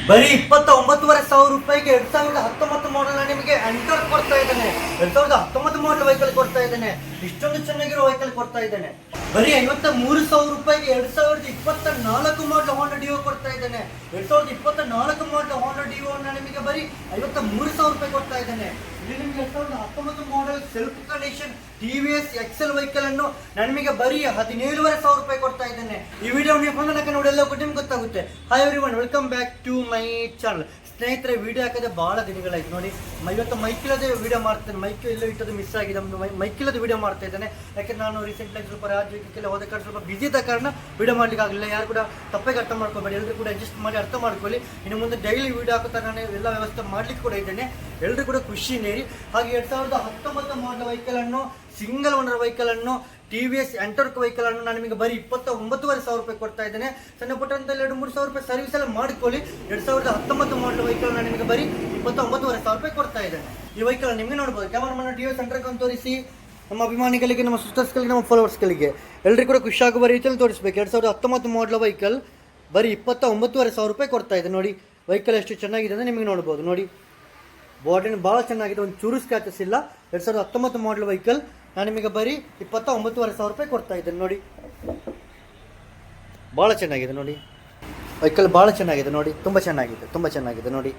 ಬರೀ 29,500 ರೂಪಾಯಿಗೆ 2019 ಮಾಡೆಲ್ ನಿಮಗೆ ಎಂಟರ್ ಕೊಡ್ತಾ ಇದ್ದಾನೆ. 2019 ಮಾಡೆಲ್ ವೆಹಿಕಲ್ ಕೊಡ್ತಾ ಇದ್ದಾನೆ. ಇಷ್ಟೊಂದು ಚೆನ್ನಾಗಿರೋ ವೆಹಿಕಲ್ ಕೊಡ್ತಾ ಇದ್ದಾನೆ. ಬರೀ 53,000 ರೂಪಾಯಿಗೆ 2024 ಮಾಡೆಲ್ ಹೋಂಡಾ ಡಿಯೋ ಕೊಡ್ತಾ ಇದ್ದಾನೆ. 2024 ಮಾಡೆಲ್ ಹೋಂಡಾ ಡಿಯೋ ನಿಮಗೆ ಬರೀ 53,000 ರೂಪಾಯಿ ಕೊಡ್ತಾ ಇದ್ದಾನೆ. ಇಲ್ಲಿ ನಿಮಗೆ 2019 model self condition TVS Excel vehicle ಅನ್ನು ನಿಮಗೆ ಬರೀ 17,500 ರೂಪಾಯಿ ಕೊಡ್ತಾ ಇದ್ದೇನೆ. ಈ ವಿಡಿಯೋ ನೀವು ನೋಡಿ ಎಲ್ಲ ನಿಮ್ಗೆ ಗೊತ್ತಾಗುತ್ತೆ. Hi everyone, welcome back to my channel. ಸ್ನೇಹಿತರೆ, ವಿಡಿಯೋ ಹಾಕಿದ್ರೆ ಬಹಳ ದಿನಗಳಾಯ್ತು ನೋಡಿ. ಇವತ್ತು ಮೈಕಿಲ್ಲದೆ ವಿಡಿಯೋ ಮಾಡ್ತೇನೆ. ಮೈಕ್ ಎಲ್ಲ ಇಟ್ಟದ್ದು ಮಿಸ್ ಆಗಿದೆ. ಮೈಕಿಲ್ಲದೆ ವಿಡಿಯೋ ಮಾಡ್ತಾ ಇದ್ದೇನೆ. ಯಾಕೆಂದ್ರೆ ನಾನು ರೀಸೆಂಟ್ಲಿ ಸ್ವಲ್ಪ ರಾಜ್ಯಕ್ಕೆಲ್ಲ ಹೋದ ಕಾರಣ ಸ್ವಲ್ಪ ಬಿಸಿ ಇದ್ದ ಕಾರಣ ವಿಡಿಯೋ ಮಾಡ್ಲಿಕ್ಕೆ ಆಗಲಿಲ್ಲ. ಯಾರು ಕೂಡ ತಪ್ಪಾಗಿ ಅರ್ಥ ಮಾಡ್ಕೋಬೇಡಿ, ಎಲ್ಲರೂ ಕೂಡ ಅಡ್ಜಸ್ಟ್ ಮಾಡಿ ಅರ್ಥ ಮಾಡ್ಕೊಳ್ಳಿ. ಇನ್ನು ಮುಂದೆ ಡೈಲಿ ವಿಡಿಯೋ ಹಾಕುತ್ತಾ ನಾನು ಎಲ್ಲ ವ್ಯವಸ್ಥೆ ಮಾಡ್ಲಿಕ್ಕೆ ಕೂಡ ಇದ್ದೇನೆ. ಎಲ್ಲರೂ ಕೂಡ ಖುಷಿನೇರಿ. ಹಾಗೆ 2019 ಮಾಡೆಲ್ ವೆಹಿಕಲ್ ಅನ್ನು, ಸಿಂಗಲ್ ಓನರ್ ವೆಹಿಕಲ್ ಅನ್ನು, ಟಿವಿಎಸ್ ಎಂಟರ್ಕ್ ವೆಹಿಕಲ್ ಅನ್ನು ನಾನು ನಿಮಗೆ ಬರೀ 29,500 ರೂಪಾಯಿ ಕೊಡ್ತಾ ಇದ್ದೇನೆ. ಸಣ್ಣ ಪುಟ್ಟಂತಲ್ಲಿ 2-3 ರೂಪಾಯಿ ಸರ್ವಿಸ್ ಎಲ್ಲ ಮಾಡಿಕೊಳ್ಳಿ. 2019 ಮಾಡೆಲ್ ವೆಹಿಕಲ್ ನಾನು ನಿಮಗೆ ಬರೀ 29,500 ರೂಪಾಯಿ ಕೊಡ್ತಾ ಇದ್ದೇನೆ. ಈ ವೆಹಿಕಲ್ ನಿಮಗೆ ನೋಡ್ಬೋದು. ಕ್ಯಾಮರಾಮನ್ ಟಿವಿಎಸ್ ಎಂಟರ್ಕ್ ಅಂತ ತೋರಿಸಿ ನಮ್ಮ ಅಭಿಮಾನಿಗಳಿಗೆ, ನಮ್ಮ ಸಿಸ್ಟರ್ಸ್ಗಳಿಗೆ, ನಮ್ಮ ಫಾಲೋವರ್ಸ್ಗಳಿಗೆ ಎಲ್ಲರಿಗೂ ಕೂಡ ಖುಷಿ ಆಗುವ ರೀತಿಯಲ್ಲಿ ತೋರಿಸಬೇಕು. 2019 ಮಾಡೆಲ್ ವೆಹಿಕಲ್ ಬರೀ 29,500 ರೂಪಾಯಿ ಕೊಡ್ತಾ ಇದೆ. ನೋಡಿ ವೆಹಿಕಲ್ ಎಷ್ಟು ಚೆನ್ನಾಗಿದೆ ಅಂದರೆ ನಿಮಗೆ ನೋಡ್ಬೋದು. ನೋಡಿ ಬಾಡಿನ ಭಾಳ ಚೆನ್ನಾಗಿದೆ, ಒಂದು ಚೂರು ಸ್ಕ್ರಾಚಸ್ ಇಲ್ಲ. 2019 ಮಾಡೆಲ್ ವೆಹಿಕಲ್ ನಾನು ನಿಮಗೆ ಬರೀ 29,500 ರೂಪಾಯಿ ಕೊಡ್ತಾ ಇದ್ದೇನೆ. ನೋಡಿ ಭಾಳ ಚೆನ್ನಾಗಿದೆ. ನೋಡಿ ವೆಹಿಕಲ್ ಭಾಳ ಚೆನ್ನಾಗಿದೆ. ನೋಡಿ ತುಂಬ ಚೆನ್ನಾಗಿದೆ. ನೋಡಿ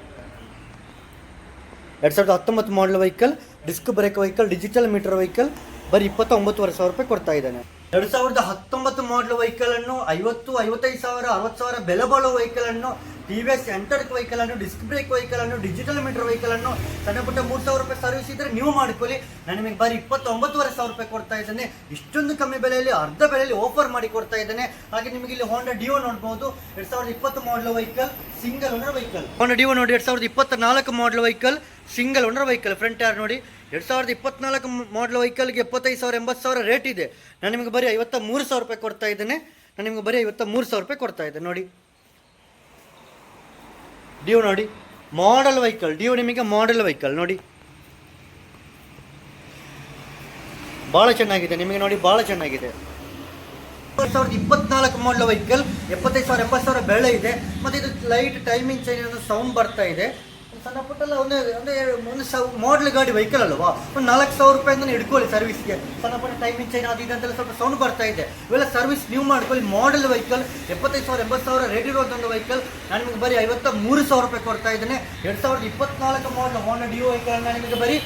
2019 model vehicle, disc brake vehicle, digital meter vehicle ಬರೀ 29,500 ರೂಪಾಯಿ ಕೊಡ್ತಾ ಇದ್ದಾನೆ. 2019 ಮಾಡೆಲ್ ವೆಹಿಕಲ್ ಅನ್ನು 50, 55,000, 60,000 ಬೆಲೆ ಬಾಳುವ ವೆಹಿಕಲ್ ಅನ್ನು, ಟಿವಿಎಸ್ ಎಂಟರ್ಕ್ ವೆಹಿಕಲ್ ಅನ್ನು, ಡಿಸ್ಕ್ ಬ್ರೇಕ್ ವೆಹಿಕಲ್ ಅನ್ನು, ಡಿಜಿಟಲ್ ಮೀಟರ್ ವೆಹಿಕಲ್ ಅನ್ನು ಸಣ್ಣ ಪುಟ್ಟ 3,000 ರೂಪಾಯಿ ಸರ್ವಿಸ್ ಇದ್ರೆ ನೀವು ಮಾಡಿಕೊಳ್ಳಿ. ನಾನು ನಿಮಗೆ ಬರೀ 29,500 ರೂಪಾಯಿ ಕೊಡ್ತಾ ಇದ್ದೇನೆ. ಇಷ್ಟೊಂದು ಕಮ್ಮಿ ಬೆಲೆಯಲ್ಲಿ, ಅರ್ಧ ಬೆಲೆಯಲ್ಲಿ ಆಫರ್ ಮಾಡಿ ಕೊಡ್ತಾ ಇದ್ದೇನೆ. ಹಾಗೆ ನಿಮಗೆ ಇಲ್ಲಿ ಹೋಂಡಾ ಡಿಯೋ ನೋಡಬಹುದು. 2020 model vehicle, single owner vehicle. Honda Dio ನೋಡಿ, 2024 model vehicle, single owner vehicle. Front ಯಾರು ನೋಡಿ, 2024 ಮಾಡೆಲ್ ವೆಹಿಕಲ್ಗೆ 75,000, 80,000 ರೇಟ್ ಇದೆ. ನಾನು ನಿಮಗೆ ಬರೀ 53,000 ರೂಪಾಯಿ ಕೊಡ್ತಾ ಇದ್ದೇನೆ. ಕೊಡ್ತಾ ಇದ್ದೇನೆ. ನೋಡಿ ಡಿಯೋ ನೋಡಿ, ಮಾಡೆಲ್ ವೆಹಿಕಲ್. ಡಿಯೋ ನಿಮಗೆ ಮಾಡೆಲ್ ವೆಹಿಕಲ್ ನೋಡಿ, ಭಾಳ ಚೆನ್ನಾಗಿದೆ. ನಿಮಗೆ ನೋಡಿ ಭಾಳ ಚೆನ್ನಾಗಿದೆ. 2024 ಮಾಡೆಲ್ ವೆಹಿಕಲ್, 75,000, 80,000 ಬೆಲೆ ಇದೆ. ಮತ್ತು ಇದು ಲೈಟ್ ಟೈಮಿಂಗ್ ಚೇಂಜ್ ಸೌಂಡ್ ಬರ್ತಾ ಇದೆ. ಸಣ್ಣ ಪುಟ್ಟಲ್ಲ ಒಂದು ಮಾಡೆಲ್ ಗಾಡಿ ವೆಹಿಕಲ್ ಅಲ್ವಾ, ಒಂದು 4,000 ರೂಪಾಯಿಂದ ಇಟ್ಕೊಳ್ಳಿ ಸರ್ವಿಸ್ಗೆ. ಸಣ್ಣ ಪುಟ್ಟ ಟೈಮಿಂಗ್ ಚೇಂಜ್ ಅದು ಇದಂತೆಲ್ಲ ಸ್ವಲ್ಪ ಸೌಂಡ್ ಬರ್ತಾ ಇದೆ. ಇವೆಲ್ಲ ಸರ್ವಿಸ್ ನೀವು ಮಾಡ್ಕೊಳ್ಳಿ. ಮಾಡೆಲ್ ವೆಹಿಕಲ್, 75,000, 80,000 ರೇಟ್ ಇರೋದೊಂದು ವೆಹಿಕಲ್ ನಾನು ನಿಮಗೆ ಬರೀ 53,000 ರೂಪಾಯಿ ಕೊಡ್ತಾ ಇದ್ದೇನೆ. 2024 ಮಾಡೆಲ್ ಹೋಂಡಾ ಡಿಯೋ ವೆಹಿಕಲ್ ನಾನು ನಿಮಗೆ ಬರೀ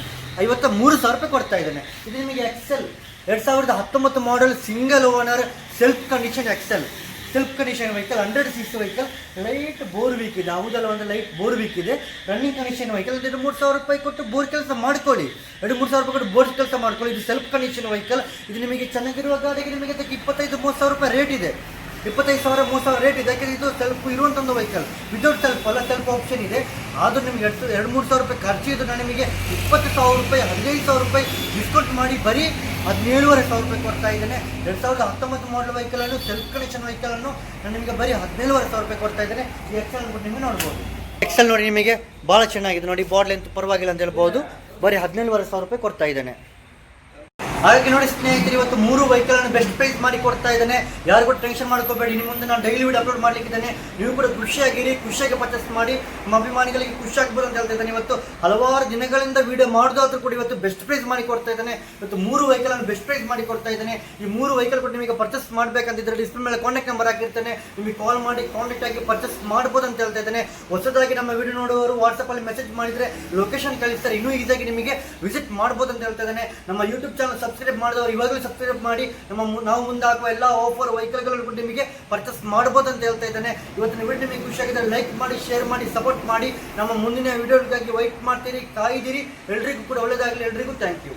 53,000 ರೂಪಾಯಿ ಕೊಡ್ತಾ ಇದ್ದೇನೆ. ಇದು ನಿಮಗೆ Excel 2019 model single owner self condition Excel, self condition vehicle, 100cc vehicle. Light bore weak ಇದೆ, ಯಾವುದಲ್ಲ ಒಂದು ಲೈಟ್ ಬೋರ್ ವೀಕ್ ಇದೆ. Running condition vehicle. 2-3,000 ರೂಪಾಯಿ ಕೊಟ್ಟು ಬೋರ್ ಕೆಲಸ ಮಾಡ್ಕೊಳ್ಳಿ. 2-3,000 ರೂಪಾಯಿ ಕೊಟ್ಟು ಬೋರ್ ಕೆಲಸ ಮಾಡ್ಕೊಳ್ಳಿ. ಇದು ಸೆಲ್ಫ್ ಕಂಡೀಷನ್ ವೆಹಿಕಲ್. ಇದು ನಿಮಗೆ ಚೆನ್ನಾಗಿರುವ ಗಾಡಿಗೆ ನಿಮಗೆ 25-30,000 ರೂಪಾಯಿ ರೇಟ್ ಇದೆ. 25,000, 30,000 ರೇಟ್ ಇದೆ. ಯಾಕೆಂದರೆ ಇದು ಸೆಲ್ಫ್ ಇರುವಂಥ ಒಂದು ವೆಹಿಕಲ್. ವಿದೌಟ್ ಸೆಲ್ಫ್ ಅಲ್ಲ, ಸೆಲ್ಫ್ ಆಪ್ಷನ್ ಇದೆ. ಆದರೂ ನಿಮಗೆ 2-3,000 ರೂಪಾಯಿ ಖರ್ಚು ಇದು. ನಾನು ನಿಮಗೆ 20,000 ರೂಪಾಯಿ, 15,000 ರೂಪಾಯಿ ಡಿಸ್ಕೌಂಟ್ ಮಾಡಿ ಬರೀ 17,500 ರೂಪಾಯಿ ಕೊಡ್ತಾ ಇದ್ದೇನೆ. 2019 ಮಾಡೆಲ್ ವೆಹಿಕಲ್ ಅನ್ನು, ಸೆಲ್ಫ್ ಕಂಡೀಷನ್ ವೆಹಿಕಲ್ ಅನ್ನು ನಾನು ನಿಮಗೆ ಬರೀ 17,500 ರೂಪಾಯಿ ಕೊಡ್ತಾ ಇದ್ದೇನೆ. ಈ ಎಕ್ಸೆಲ್ ನಿಮಗೆ ನೋಡ್ಬೋದು. ಎಕ್ಸೆಲ್ ನೋಡಿ ನಿಮಗೆ ಭಾಳ ಚೆನ್ನಾಗಿದೆ. ನೋಡಿ ಬಾಡ್ಲ್ ಅಂತೂ ಪರವಾಗಿಲ್ಲ ಅಂತ ಹೇಳ್ಬೋದು. ಬರೀ 17,500 ರೂಪಾಯಿ ಕೊಡ್ತಾ ಇದ್ದೇನೆ. ಹಾಗಾಗಿ ನೋಡಿ ಸ್ನೇಹಿತರೆ, ಇವತ್ತು 3 ವೆಹಿಕಲ್ ಅನ್ನು ಬೆಸ್ಟ್ ಪ್ರೈಸ್ ಮಾಡಿ ಕೊಡ್ತಾ ಇದ್ದೇನೆ. ಯಾರು ಕೂಡ ಟೆನ್ಷನ್ ಮಾಡ್ಕೋಬೇಡಿ. ನಿಮ್ಮ ಮುಂದೆ ನಾನು ಡೈಲಿ ವಿಡಿಯೋ ಅಪ್ಲೋಡ್ ಮಾಡ್ಲಿಕ್ಕಿದ್ದೇನೆ. ನೀವು ಕೂಡ ಖುಷಿಯಾಗಿರಿ, ಖುಷಿಯಾಗಿ ಪರ್ಚೇಸ್ ಮಾಡಿ. ನಮ್ಮ ಅಭಿಮಾನಿಗಳಿಗೆ ಖುಷಿ ಆಗ್ಬೋದು ಅಂತ ಹೇಳ್ತಾ ಇದ್ದೇನೆ. ಇವತ್ತು ಹಲವಾರು ದಿನಗಳಿಂದ ವಿಡಿಯೋ ಮಾಡೋದಾದ್ರೂ ಕೂಡ ಇವತ್ತು ಬೆಸ್ಟ್ ಪ್ರೈಸ್ ಮಾಡಿ ಕೊಡ್ತಾ ಇದ್ದೇನೆ. ಇವತ್ತು 3 ವೆಹಿಕಲ್ ಅನ್ನು ಬೆಸ್ಟ್ ಪ್ರೈಸ್ ಮಾಡಿ ಕೊಡ್ತಾ ಇದ್ದೇನೆ. ಈ 3 ವೆಹಿಕಲ್ ಕೂಡ ನಿಮಗೆ ಪರ್ಚೇಸ್ ಮಾಡಬೇಕಂತಿದ್ರೆ ಡಿಸ್ಪ್ಲೇ ಮೇಲೆ ಕಾಂಟ್ಯಾಕ್ಟ್ ನಂಬರ್ ಹಾಕಿರ್ತೇನೆ. ನಿಮಗೆ ಕಾಲ್ ಮಾಡಿ ಕಾಂಟ್ಯಾಕ್ಟ್ ಆಗಿ ಪರ್ಚೇಸ್ ಮಾಡ್ಬೋದು ಅಂತ ಹೇಳ್ತಾ ಇದ್ದೇನೆ. ಹೊಸದಾಗಿ ನಮ್ಮ ವಿಡಿಯೋ ನೋಡುವವರು ವಾಟ್ಸಪ್ಪಲ್ಲಿ ಮೆಸೇಜ್ ಮಾಡಿದರೆ ಲೊಕೇಶನ್ ಕಳಿಸ್ತಾರೆ, ಇನ್ನೂ ಈಸಿಯಾಗಿ ನಿಮಗೆ ವಿಸಿಟ್ ಮಾಡ್ಬೋದು ಅಂತ ಹೇಳ್ತಾ ಇದ್ದೇನೆ. ನಮ್ಮ ಯೂಟ್ಯೂಬ್ ಚಾನಲ್ ಸಬ್ಸ್ಕ್ರೈಬ್ ಮಾಡಿದವರು ಇವಾಗಲೂ ಸಬ್ಸ್ಕ್ರೈಬ್ ಮಾಡಿ ನಾವು ಮುಂದೆ ಹಾಕುವ ಎಲ್ಲ ಆಫರ್ ವೆಹಿಕಲ್ಗಳನ್ನು ಕೂಡ ನಿಮಗೆ ಪರ್ಚೇಸ್ ಮಾಡ್ಬೋದು ಅಂತ ಹೇಳ್ತಾ ಇದ್ದೇನೆ. ಇವತ್ತಿನ ವಿಡಿಯೋ ನಿಮಗೆ ಖುಷಿಯಾಗಿದ್ದರೆ ಲೈಕ್ ಮಾಡಿ, ಶೇರ್ ಮಾಡಿ, ಸಪೋರ್ಟ್ ಮಾಡಿ. ನಮ್ಮ ಮುಂದಿನ ವಿಡಿಯೋಗಾಗಿ ವೈಟ್ ಮಾಡ್ತೀರಿ, ಕಾಯ್ದಿರಿ. ಎಲ್ರಿಗೂ ಕೂಡ ಒಳ್ಳೆಯದಾಗಲಿ. ಎಲ್ರಿಗೂ ಥ್ಯಾಂಕ್ ಯು.